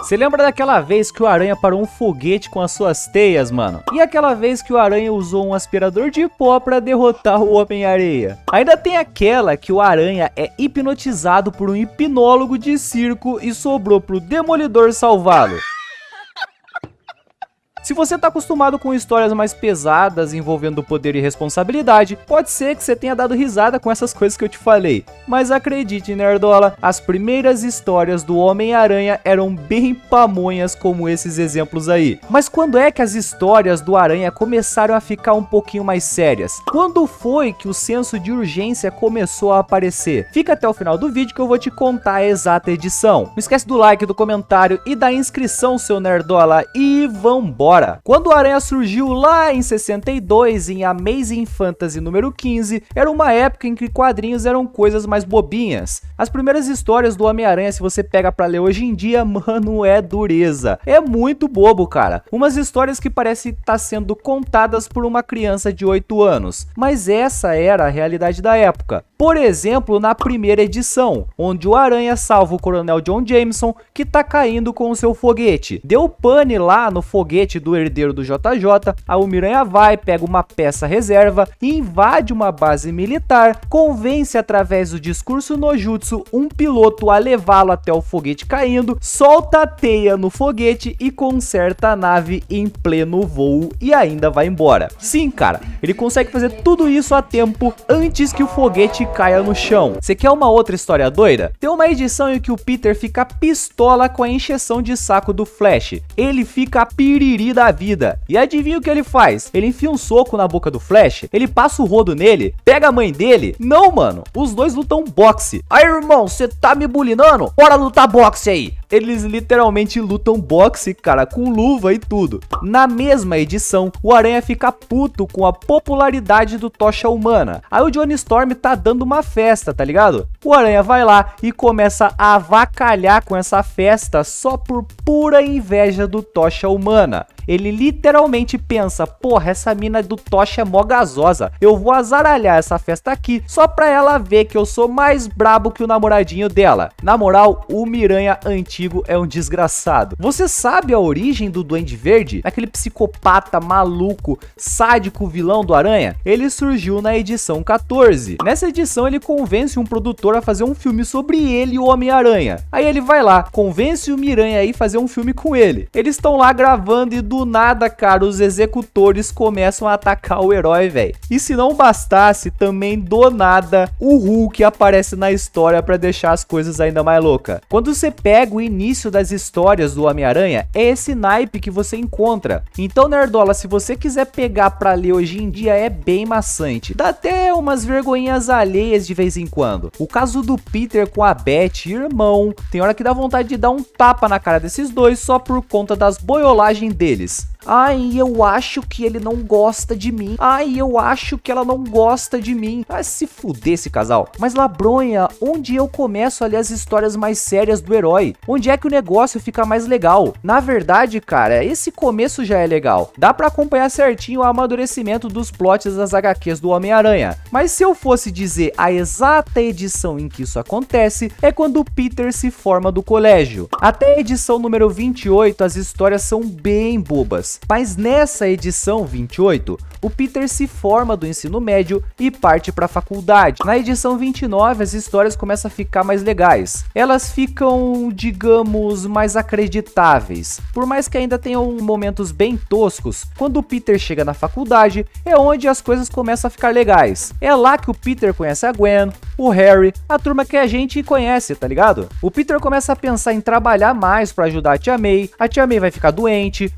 Você lembra daquela vez que o Aranha parou um foguete com as suas teias, mano? E aquela vez que o Aranha usou um aspirador de pó pra derrotar o Homem-Areia? Ainda tem aquela que o Aranha é hipnotizado por um hipnólogo de circo e sobrou pro Demolidor salvá-lo. Se você tá acostumado com histórias mais pesadas envolvendo poder e responsabilidade, pode ser que você tenha dado risada com essas coisas que eu te falei. Mas acredite, nerdola, as primeiras histórias do Homem-Aranha eram bem pamonhas como esses exemplos aí. Mas quando é que as histórias do Aranha começaram a ficar um pouquinho mais sérias? Quando foi que o senso de urgência começou a aparecer? Fica até o final do vídeo que eu vou te contar a exata edição. Não esquece do like, do comentário e da inscrição, seu nerdola, e vambora! Quando o Aranha surgiu lá em 62, em Amazing Fantasy número 15, era uma época em que quadrinhos eram coisas mais bobinhas. As primeiras histórias do Homem-Aranha, se você pega pra ler hoje em dia, mano, é dureza. É muito bobo, cara. Umas histórias que parecem estar sendo contadas por uma criança de 8 anos. Mas essa era a realidade da época. Por exemplo, na primeira edição, onde o Aranha salva o Coronel John Jameson, que tá caindo com o seu foguete. Deu pane lá no foguete do herdeiro do JJ, a Homem-Aranha vai, pega uma peça reserva e invade uma base militar, convence através do discurso no jutsu um piloto a levá-lo até o foguete caindo, solta a teia no foguete e conserta a nave em pleno voo e ainda vai embora. Sim, cara, ele consegue fazer tudo isso a tempo antes que o foguete caia no chão. Você quer uma outra história doida? Tem uma edição em que o Peter fica pistola com a encheção de saco do Flash. Ele fica piriri da vida. E adivinha o que ele faz? Ele enfia um soco na boca do Flash, ele passa o rodo nele, pega a mãe dele. Não, mano, os dois lutam boxe. Aí, irmão, você tá me bulinando? Bora lutar boxe aí. Eles literalmente lutam boxe, cara, com luva e tudo. Na mesma edição, o Aranha fica puto com a popularidade do Tocha Humana. Aí o Johnny Storm tá dando uma festa, tá ligado? O Aranha vai lá e começa a avacalhar com essa festa só por pura inveja do Tocha Humana. Ele literalmente pensa, porra, essa mina do Tocha é mó gasosa, eu vou azaralhar essa festa aqui só pra ela ver que eu sou mais brabo que o namoradinho dela. Na moral, o Miranha antigo é um desgraçado. Você sabe a origem do Duende Verde? Aquele psicopata maluco, sádico vilão do Aranha? Ele surgiu na edição 14. Nessa edição ele convence um produtor a fazer um filme sobre ele e o Homem-Aranha. Aí ele vai lá, convence o Miranha a ir fazer um filme com ele. Eles estão lá gravando e do nada, cara, os executores começam a atacar o herói, velho. E se não bastasse, também do nada, o Hulk aparece na história pra deixar as coisas ainda mais loucas. Quando você pega o início das histórias do Homem-Aranha, é esse naipe que você encontra. Então, nerdola, se você quiser pegar pra ler hoje em dia, é bem maçante. Dá até umas vergonhinhas alheias de vez em quando. O caso do Peter com a Beth, irmão, tem hora que dá vontade de dar um tapa na cara desses dois só por conta das boiolagens deles. Ai, eu acho que ele não gosta de mim. Ai, eu acho que ela não gosta de mim. Vai se fuder esse casal. Mas Labronha, onde eu começo a ler as histórias mais sérias do herói? Onde é que o negócio fica mais legal? Na verdade, cara, esse começo já é legal. Dá pra acompanhar certinho o amadurecimento dos plots das HQs do Homem-Aranha. Mas se eu fosse dizer a exata edição em que isso acontece, é quando o Peter se forma do colégio. Até a edição número 28, as histórias são bem bobas. Mas nessa edição 28, o Peter se forma do ensino médio e parte para a faculdade. Na edição 29, as histórias começam a ficar mais legais. Elas ficam, digamos, mais acreditáveis. Por mais que ainda tenham momentos bem toscos, quando o Peter chega na faculdade, é onde as coisas começam a ficar legais. É lá que o Peter conhece a Gwen, o Harry, a turma que a gente conhece, tá ligado? O Peter começa a pensar em trabalhar mais para ajudar a Tia May vai ficar doente.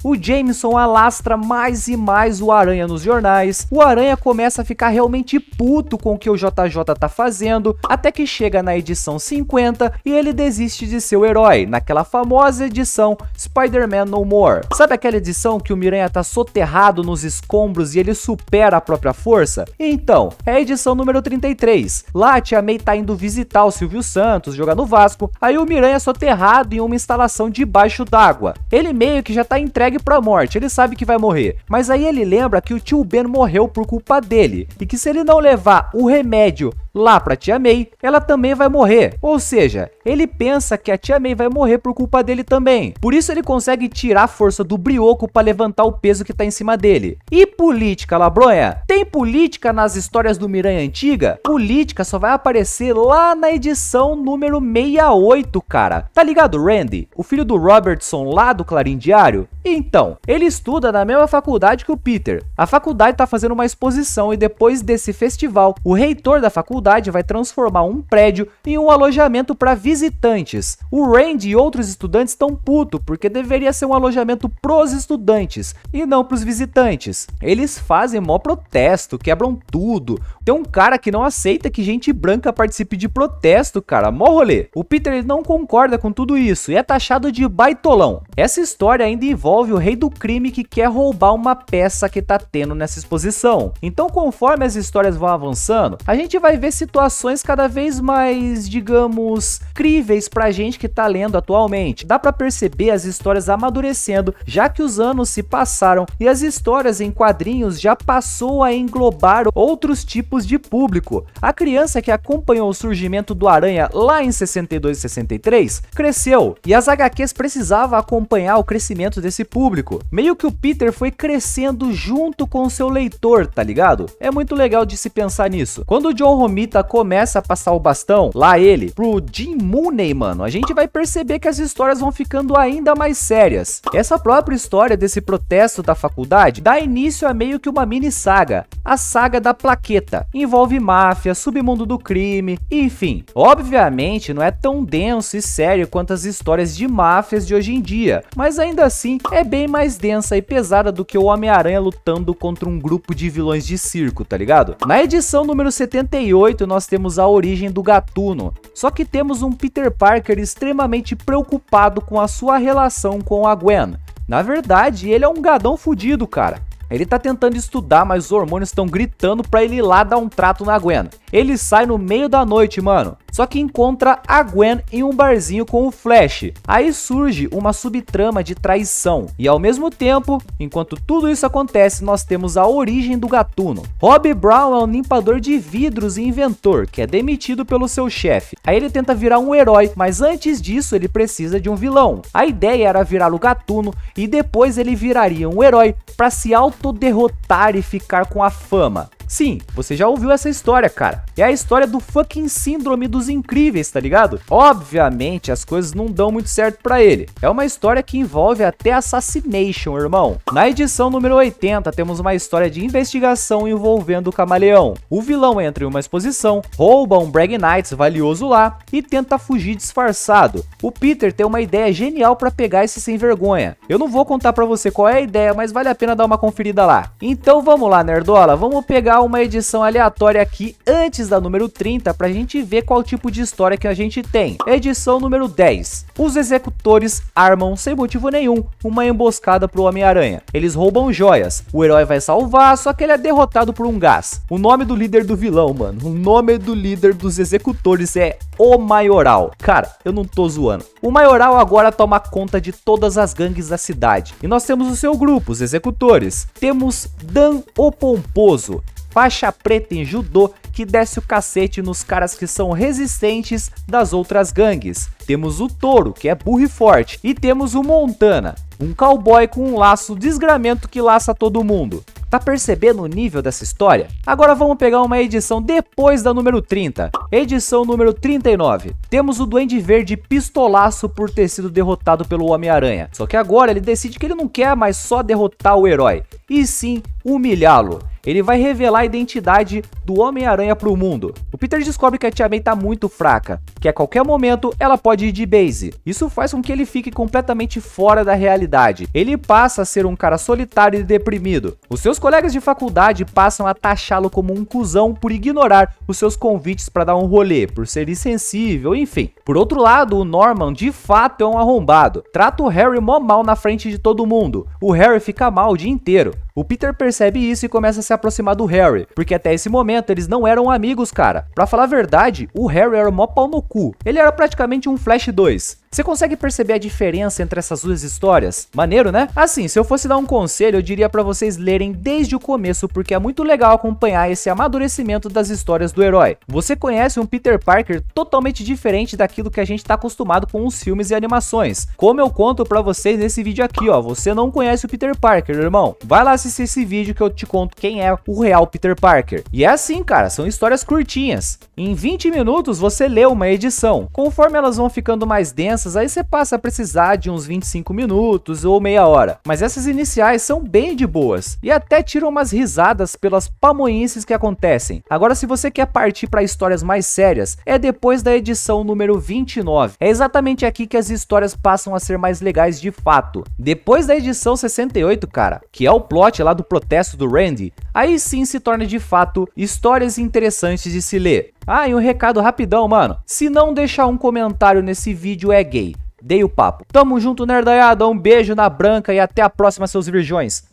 O Jameson alastra mais e mais o Aranha nos jornais. O Aranha começa a ficar realmente puto com o que o JJ tá fazendo, até que chega na edição 50 e ele desiste de ser o herói, naquela famosa edição Spider-Man No More. Sabe aquela edição que o Miranha tá soterrado nos escombros e ele supera a própria força? Então, é a edição número 33. Lá a Tia May tá indo visitar o Silvio Santos, jogar no Vasco, aí o Miranha é soterrado em uma instalação debaixo d'água. Ele meio que já tá entregue pra morte, ele sabe que vai morrer, mas aí ele lembra que o tio Ben morreu por culpa dele, e que se ele não levar o remédio lá pra tia May, ela também vai morrer. Ou seja, ele pensa que a tia May vai morrer por culpa dele também. Por isso ele consegue tirar a força do Brioco para levantar o peso que tá em cima dele. E política, Labronha? Tem política nas histórias do Miranha antiga? Política só vai aparecer lá na edição número 68, cara. Tá ligado, Randy? O filho do Robertson lá do Clarim Diário? Então, ele estuda na mesma faculdade que o Peter. A faculdade tá fazendo uma exposição e depois desse festival, o reitor da faculdade vai transformar um prédio em um alojamento para visitantes. O Randy e outros estudantes estão putos porque deveria ser um alojamento pros estudantes e não pros visitantes. Eles fazem mó protesto, quebram tudo. Tem um cara que não aceita que gente branca participe de protesto, cara, mó rolê. O Peter ele não concorda com tudo isso e é taxado de baitolão. Essa história ainda envolve o rei do crime que quer roubar uma peça que tá tendo nessa exposição. Então, conforme as histórias vão avançando, a gente vai ver situações cada vez mais, digamos, críveis pra gente que tá lendo atualmente. Dá pra perceber as histórias amadurecendo, já que os anos se passaram e as histórias em quadrinhos já passou a englobar outros tipos de público. A criança que acompanhou o surgimento do Aranha lá em 62 e 63 cresceu e as HQs precisavam acompanhar o crescimento desse público. Meio que o Peter foi crescendo junto com o seu leitor, tá ligado? É muito legal de se pensar nisso. Quando o John Romita começa a passar o bastão, lá ele, pro Jim Mooney, mano, a gente vai perceber que as histórias vão ficando ainda mais sérias. Essa própria história desse protesto da faculdade dá início a meio que uma mini saga, a saga da plaqueta. Envolve máfia, submundo do crime, enfim. Obviamente não é tão denso e sério quanto as histórias de máfias de hoje em dia, mas ainda assim é bem mais densa e pesada do que o Homem-Aranha lutando contra um grupo de vilões de circo, tá ligado? Na edição número 78 nós temos a origem do Gatuno, só que temos um Peter Parker extremamente preocupado com a sua relação com a Gwen. Na verdade, ele é um gadão fudido, cara. Ele tá tentando estudar, mas os hormônios estão gritando pra ele ir lá dar um trato na Gwen. Ele sai no meio da noite, mano. Só que encontra a Gwen em um barzinho com o Flash. Aí surge uma subtrama de traição. E ao mesmo tempo, enquanto tudo isso acontece, nós temos a origem do Gatuno. Rob Brown é um limpador de vidros e inventor, que é demitido pelo seu chefe. Aí ele tenta virar um herói, mas antes disso ele precisa de um vilão. A ideia era virar o Gatuno e depois ele viraria um herói para se autoderrotar e ficar com a fama. Sim, você já ouviu essa história, cara. É a história do fucking síndrome dos incríveis, tá ligado? Obviamente, as coisas não dão muito certo pra ele. É uma história que envolve até assassination, irmão. Na edição número 80, temos uma história de investigação envolvendo o Camaleão. O vilão entra em uma exposição, rouba um Brag Knights valioso lá e tenta fugir disfarçado. O Peter tem uma ideia genial pra pegar esse sem vergonha. Eu não vou contar pra você qual é a ideia, mas vale a pena dar uma conferida lá. Então vamos lá, nerdola, vamos pegar uma edição aleatória aqui antes da número 30 pra gente ver qual tipo de história que a gente tem. Edição número 10. Os executores armam sem motivo nenhum uma emboscada pro Homem-Aranha. Eles roubam joias. O herói vai salvar, só que ele é derrotado por um gás. O nome do líder do vilão, mano, o nome do líder dos executores é o Maioral. Cara, eu não tô zoando. O Maioral agora toma conta de todas as gangues da cidade. E nós temos o seu grupo, os executores. Temos Dan o Pomposo, faixa preta em judô, que desce o cacete nos caras que são resistentes das outras gangues. Temos o Touro, que é burro e forte. E temos o Montana, um cowboy com um laço desgramento que laça todo mundo. Tá percebendo o nível dessa história? Agora vamos pegar uma edição depois da número 30. Edição número 39. Temos o Duende Verde pistolaço por ter sido derrotado pelo Homem-Aranha. Só que agora ele decide que ele não quer mais só derrotar o herói, e sim humilhá-lo. Ele vai revelar a identidade do Homem-Aranha pro mundo. O Peter descobre que a Tia May tá muito fraca, que a qualquer momento ela pode ir de base. Isso faz com que ele fique completamente fora da realidade. Ele passa a ser um cara solitário e deprimido. Os seus colegas de faculdade passam a taxá-lo como um cuzão por ignorar os seus convites para dar um rolê, por ser insensível, enfim. Por outro lado, o Norman de fato é um arrombado. Trata o Harry mó mal na frente de todo mundo. O Harry fica mal o dia inteiro. O Peter percebe isso e começa a se aproximar do Harry, porque até esse momento eles não eram amigos, cara. Pra falar a verdade, o Harry era mó pau no cu. Ele era praticamente um Flash 2. Você consegue perceber a diferença entre essas duas histórias? Maneiro, né? Assim, se eu fosse dar um conselho, eu diria pra vocês lerem desde o começo, porque é muito legal acompanhar esse amadurecimento das histórias do herói. Você conhece um Peter Parker totalmente diferente daquilo que a gente tá acostumado com os filmes e animações. Como eu conto pra vocês nesse vídeo aqui, ó, você não conhece o Peter Parker, irmão. Vai lá assistir esse vídeo que eu te conto quem é o real Peter Parker. E é assim, cara, são histórias curtinhas. Em 20 minutos você lê uma edição. Conforme elas vão ficando mais densas, aí você passa a precisar de uns 25 minutos ou meia hora. Mas essas iniciais são bem de boas e até tiram umas risadas pelas pamonhices que acontecem. Agora, se você quer partir para histórias mais sérias, é depois da edição número 29. É exatamente aqui que as histórias passam a ser mais legais de fato. Depois da edição 68, cara, que é o plot lá do protesto do Randy, aí sim se torna de fato histórias interessantes de se ler. Ah, e um recado rapidão, mano. Se não deixar um comentário nesse vídeo é gay. Dei o papo. Tamo junto, nerdaiada. Um beijo na branca e até a próxima, seus virgões.